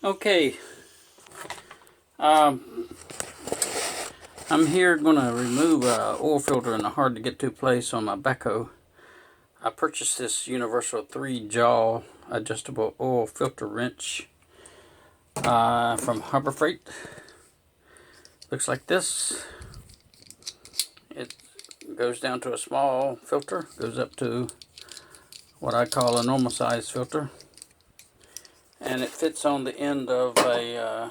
Okay, um, I'm here going to remove a oil filter in a hard to get to place on my Backhoe. I purchased this universal 3-jaw adjustable oil filter wrench from Harbor Freight. Looks like this. It goes down to a small filter, goes up to what I call a normal size filter, and it fits on the end of a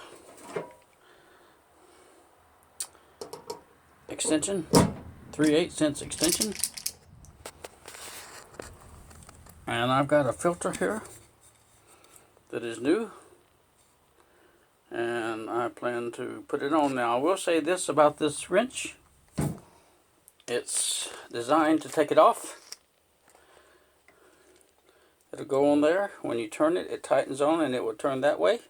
extension, 3/8" extension. And I've got a filter here that is new, and I plan to put it on. Now I will say this about this wrench: it's designed to take it off. It'll go on there. When you turn it, it tightens on and it will turn that way.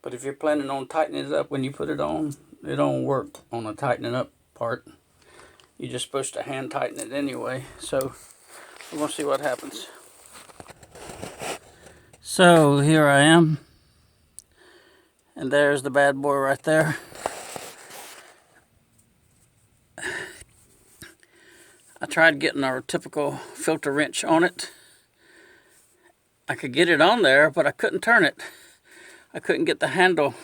But if you're planning on tightening it up when you put it on, it don't work on the tightening up part. You're just supposed to hand tighten it anyway. So we're going to see what happens. So here I am. And there's the bad boy right there. I tried getting our typical filter wrench on it. I could get it on there, but I couldn't turn it. I couldn't get the handle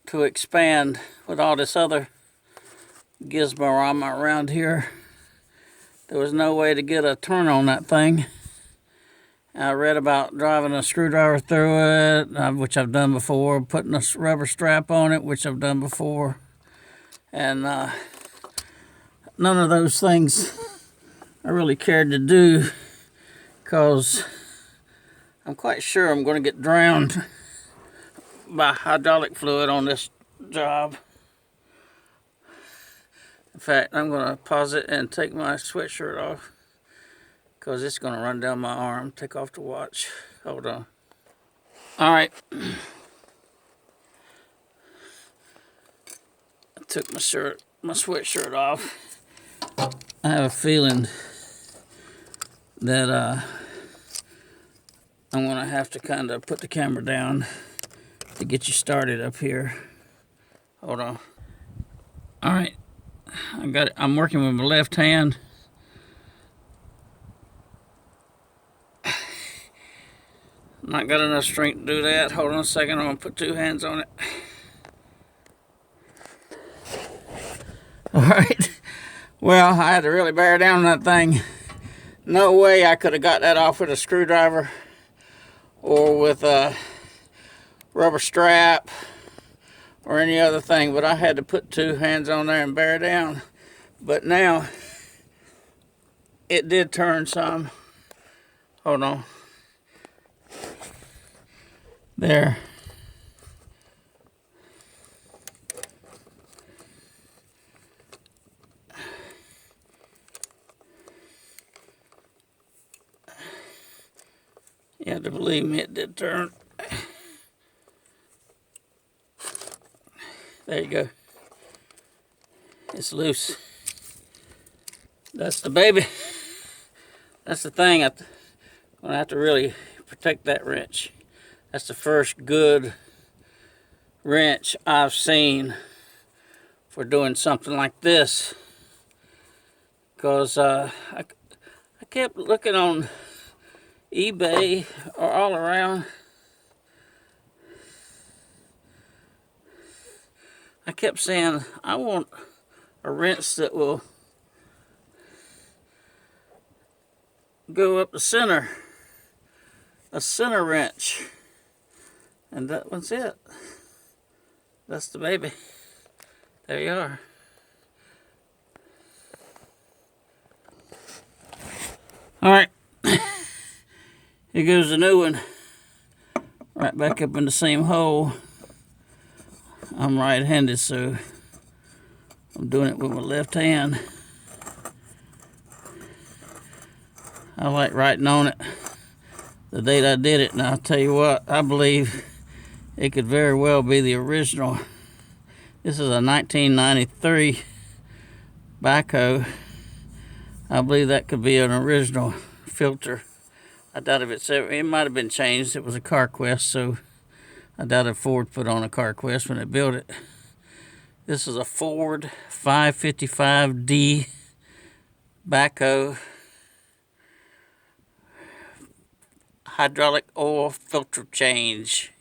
to expand with all this other gizmo around here. There was no way to get a turn on that thing. I read about driving a screwdriver through it, which I've done before, putting a rubber strap on it, which I've done before, and none of those things I really cared to do, because I'm quite sure I'm going to get drowned by hydraulic fluid on this job. In fact, I'm going to pause it and take my sweatshirt off, because it's going to run down my arm. Take off the watch. Hold on. All right. I took my sweatshirt off. I have a feeling that I'm going to have to kind of put the camera down to get you started up here. Hold on. All right. I got it. I'm working with my left hand. Not got enough strength to do that. Hold on a second. I'm going to put 2 hands on it. All right. Well, I had to really bear down on that thing. No way I could have got that off with a screwdriver or with a rubber strap or any other thing, but I had to put 2 hands on there and bear down. But now it did turn some. Hold on. There. You have to believe me, it did turn. There you go. It's loose. That's the baby. That's the thing. I'm going to have to really protect that wrench. That's the first good wrench I've seen for doing something like this. Because I kept looking on eBay or all around. I kept saying, I want a wrench that will go up the center. A center wrench. And that one's it. That's the baby. There you are. Alright. Here goes the new one. Right back up in the same hole. I'm right-handed, so I'm doing it with my left hand. I like writing on it the date I did it, and I'll tell you what, I believe it could very well be the original. This is a 1993 Backhoe. I believe that could be an original filter. I doubt if it might have been changed. It was a CarQuest, so I doubt if Ford put on a CarQuest when they built it. This is a Ford 555D Backhoe hydraulic oil filter change.